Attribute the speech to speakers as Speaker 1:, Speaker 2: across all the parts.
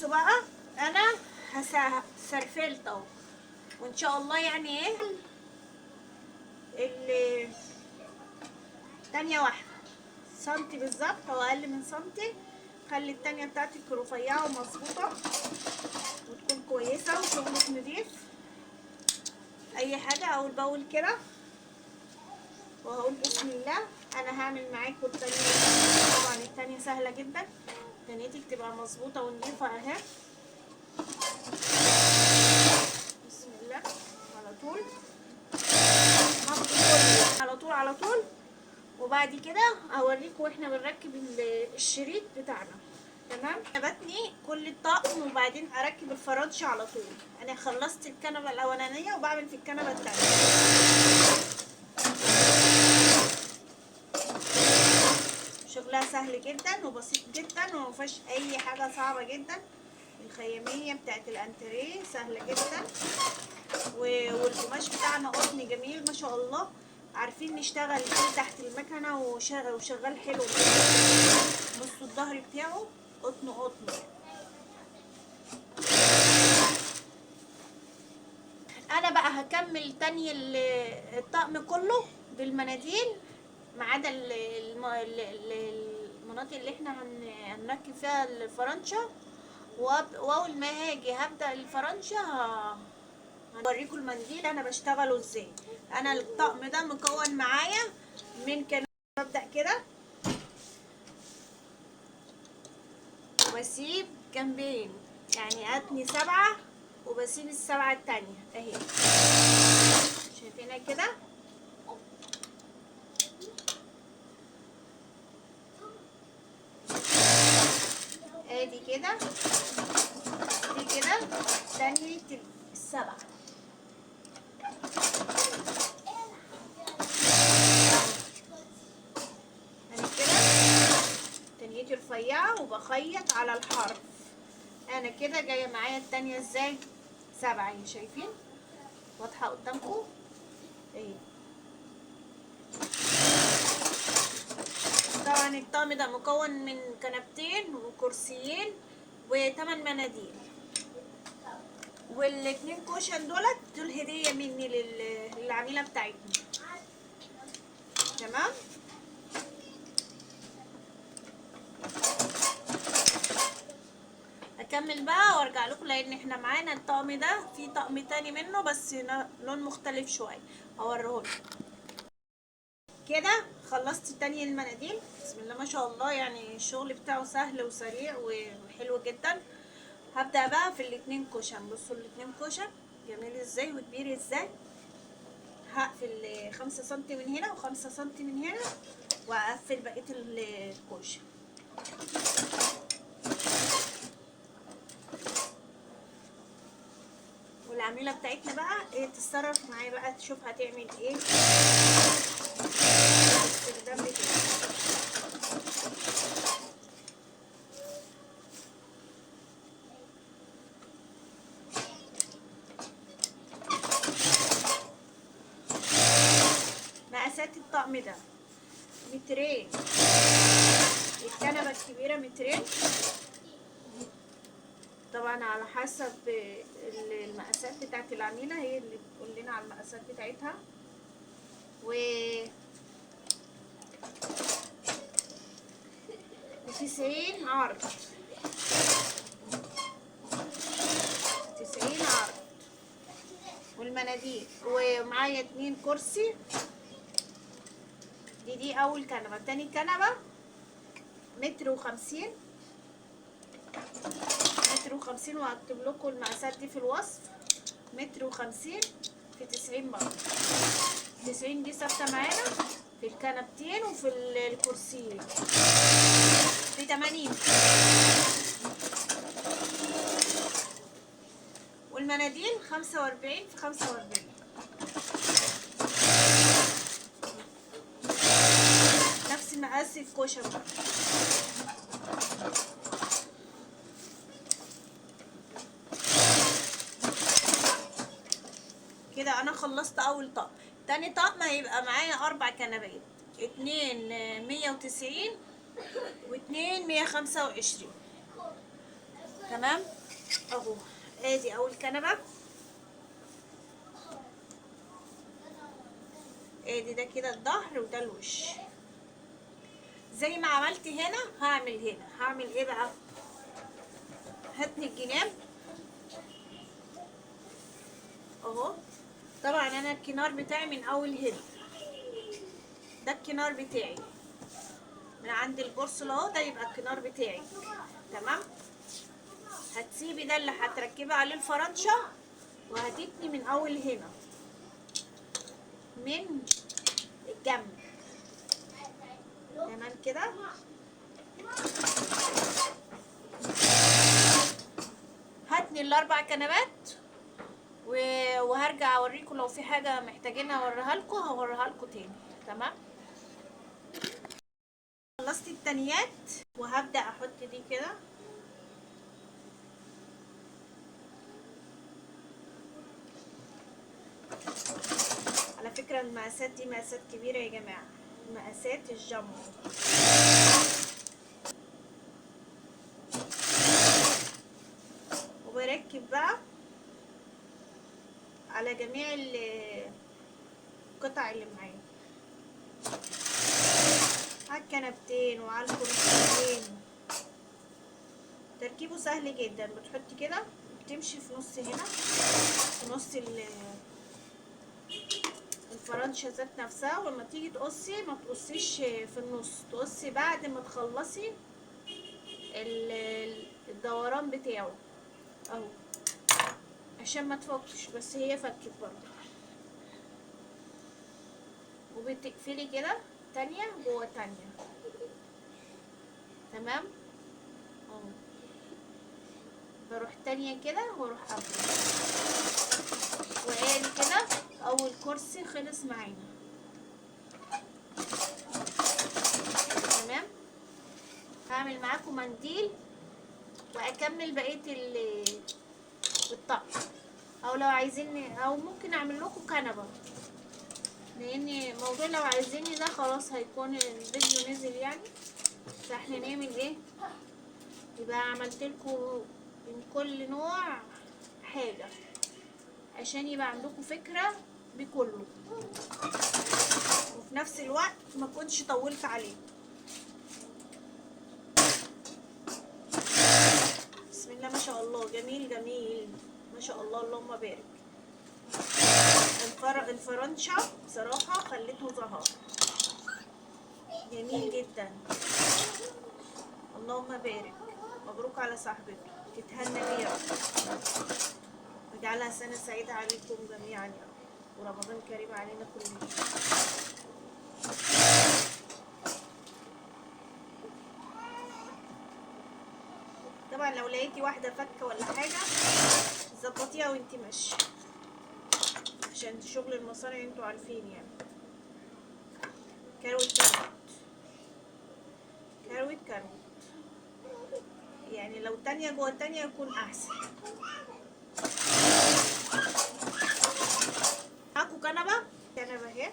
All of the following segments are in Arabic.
Speaker 1: بصوا بقى، انا سرفلت اهو، وان شاء الله يعني ايه التانية واحدة سنتي بالظبط او اقل من سنتي. خلي التانية بتاعتك رفيعة ومظبوطة وتكون كويسة وشغلك نضيف. اي حاجة اول باول كده، وهقول بسم الله. انا هعمل معاكم التانية. طبعا التانية سهلة جدا، تانيتك تبقى مظبوطة ونضيفة اهي. بسم الله على طول، هاخد كله على طول على طول. وبعد كده اوريكم واحنا بنركب الشريط بتاعنا. تمام، بتني كل الطقم وبعدين اركب الفرنش على طول. انا خلصت الكنبه الاولانيه وبعمل في الكنبه الثانيه. شغلها سهل جدا وبسيط جدا ومفيهاش اي حاجه صعبه جدا. الخياميه بتاعت الانتريه سهله جدا، والقماش بتاعنا قطن جميل ما شاء الله. عارفين نشتغل فيه تحت المكنه وشغال حلو. بصوا الظهر بتاعه قطن قطن. انا بقى هكمل تاني الطقم كله بالمناديل ما عدا المناطق اللي احنا هنركب فيها الفرنشه. واول ما هاجي هبدا الفرنشه هوريكم المنديل انا بشتغله ازاي. انا الطقم ده مكون معايا من كان ببدا كده وبسيب جنبين، يعني اتني 7 وبسيب ال7 التانية اهي. شايفينها كده؟ ادي كده، دي كده تانية ال7. انا كده تانيتي رفيعة وبخيط على الحرف. انا كده جاية معايا التانية ازاي؟ 7 اهي، شايفين؟ واضحة قدامكم اهي. طبعا الطقم ده مكون من كنبتين وكرسيين و8 مناديل، والاتنين كوشن دول هدية مني للعميلة بتاعتنا. تمام. اكمل بقى وارجع لكم، لان احنا معانا الطقم ده في طقم تاني منه بس لون مختلف شويه هوريهولكم. كده خلصت تاني المناديل. بسم الله ما شاء الله، يعني الشغل بتاعه سهل وسريع وحلو جدا. هبدأ بقى في الاتنين كوشن. بصوا الاتنين كوشن جميل ازاي وكبير ازاي. هقفل 5 سنتي من هنا و5 سنتي من هنا واقفل بقية الكوشن. والعميلة بتاعتنا بقى ايه تتصرف معايا بقى تشوف هتعمل ايه الاستخدام بتاعه. مقاسات الطقم ده 2 متر، الكنبة الكبيرة 2 متر. طبعا على حسب المقاسات بتاعت العميلة، هي اللي بتقول لنا على المقاسات بتاعتها. و 90 عرض، 90 عرض. والمناديل ومعايا 2 كرسي. دي اول كنبة. تاني كنبة 1.50 متر، 1.50 وهكتب لكم المقاسات دي في الوصف. 1.50 في 90 برضه. 90 دي ثابتة معانا في الكنبتين وفي الكرسيين. في 80. والمناديل 45 في 45. نفس مقاس الكوشة بقى. كده انا خلصت اول طقم. تاني طقم هيبقى معايا 4 كنبات، 2 190 و2 125. تمام اهو. ادي اول كنبه، ادي ده كده الظهر وده الوش. زي ما عملت هنا هعمل هنا. هعمل ايه بقى؟ هتني الجناب اهو. طبعا انا الكنار بتاعي من اول هنا، ده الكنار بتاعي من عند البورصل اهو، ده يبقى الكنار بتاعي. تمام. هتسيبي ده اللي هتركبي عليه الفرنشه، وهتتني من اول هنا من الجنب. تمام كده. هتني الاربع كنبات وهرجع اوريكم لو في حاجه محتاجين اوريها لكم هوريها لكم تاني. تمام. خلصت التانيات وهبدا احط دي كده. على فكره المقاسات دي مقاسات كبيره يا جماعه، مقاسات الجامبو. وبركب بقى على جميع القطع اللي معايا، على الكنبتين وعلى الكرسيين. تركيبه سهل جدا. بتحطي كده بتمشي في نص هنا، في نص الفرنشه ذات نفسها. ولما تيجي تقصي ما تقصيش في النص، تقصي بعد ما تخلصي الدوران بتاعه اهو، عشان ما تفكش. بس هي فكت برضه. وبتقفلي كده تانية جوه تانية. تمام اهو. بروح تانية كده واروح قافله. وادي كده اول كرسي خلص معانا. تمام. هعمل معاكم منديل واكمل بقيه الطقم. او لو عايزين او ممكن اعمل لكم كنبه، لان موضوع لو عايزيني ده خلاص هيكون الفيديو نزل يعني. فاحنا نعمل ايه؟ يبقى عملت لكم من كل نوع حاجه عشان يبقى عندكم فكره بكله، وفي نفس الوقت ما كنتش طولت عليه. بسم الله ما شاء الله، جميل جميل ما شاء الله، اللهم بارك. الفرنشة بصراحة خليته ظهر جميل جدا، اللهم بارك. مبروك على صاحبته، تتهنى بيها ويجعلها سنة سعيدة عليكم جميعا يا رب، ورمضان كريم علينا كلنا. طبعا لو لقيتي واحدة فكة ولا حاجة ظبطيها وانتي ماشية، عشان شغل المصانع انتوا عارفين يعني. كروت كروت كروت، يعني لو تانية جوه التانية يكون احسن. معاكوا كنبة اهي.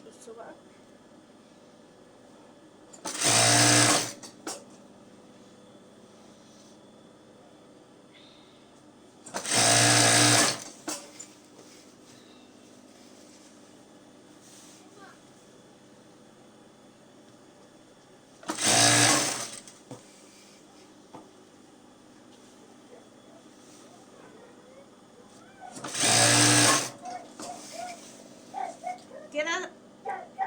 Speaker 1: بصوا بقى، كده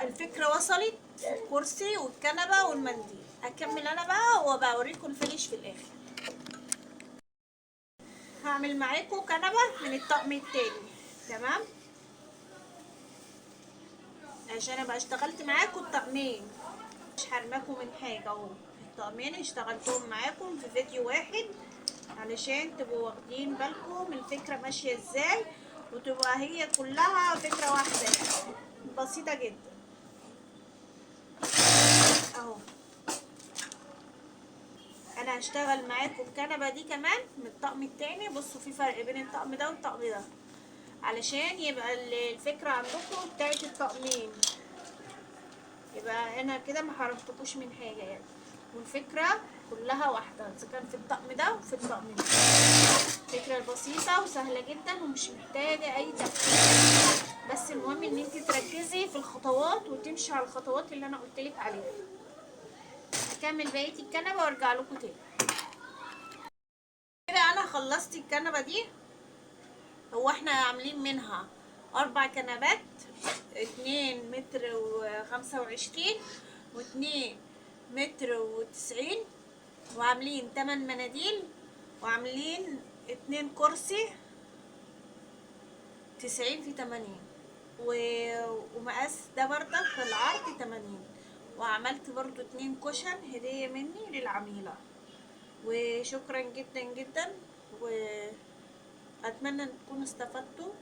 Speaker 1: الفكرة وصلت. الكرسي والكنبة والمنديل. هكمل انا بقى وبوريكم الفينش في الاخر. هعمل معاكم كنبة من الطقم التاني. تمام، عشان ابقى اشتغلت معاكم الطقمين، مش حرماكم من حاجة اهو. الطقمين اشتغلتهم معاكم في فيديو واحد علشان تبقوا واخدين بالكم الفكرة ماشية ازاي، وتبقى هي كلها فكرة واحدة يعني بسيطة جدا اهو. انا هشتغل معاكم الكنبه دي كمان من الطقم التاني. بصوا في فرق بين الطقم ده والطقم ده، علشان يبقى الفكره عندكم بتاعت الطقمين. يبقى انا كده ما حرمتكوش من حاجه يعني، والفكره كلها واحده، اذا كان في الطقم ده وفي الطقم ده. فكره بسيطه وسهله جدا ومش محتاجه اي تفكير، بس المهم ان انت تركزي في الخطوات وتمشي على الخطوات اللي انا قلتلك عليها. هكمل بقيه الكنبه وارجع لكم تاني. كده انا خلصت الكنبه دي. هو احنا عاملين منها 4 كنبات، 2 متر و25 و2 متر و90، وعاملين 8 مناديل، وعاملين 2 كرسي 90 في 80، ومقاس ده بردك العرض 80. وعملت برضو 2 كشن هدية مني للعميلة. وشكرا جدا جدا، واتمنى ان تكونوا استفدتوا.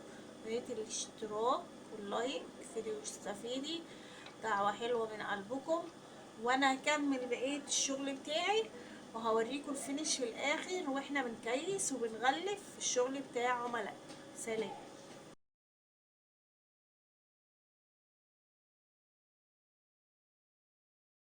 Speaker 1: ريت الاشتراك واللايك فيديو استفيدي، دعوة حلوة من قلبكم. وانا هكمل بقية الشغل بتاعي وهوريكم الفينش في الاخر واحنا بنكيس وبنغلف الشغل بتاع عملاء. سلام.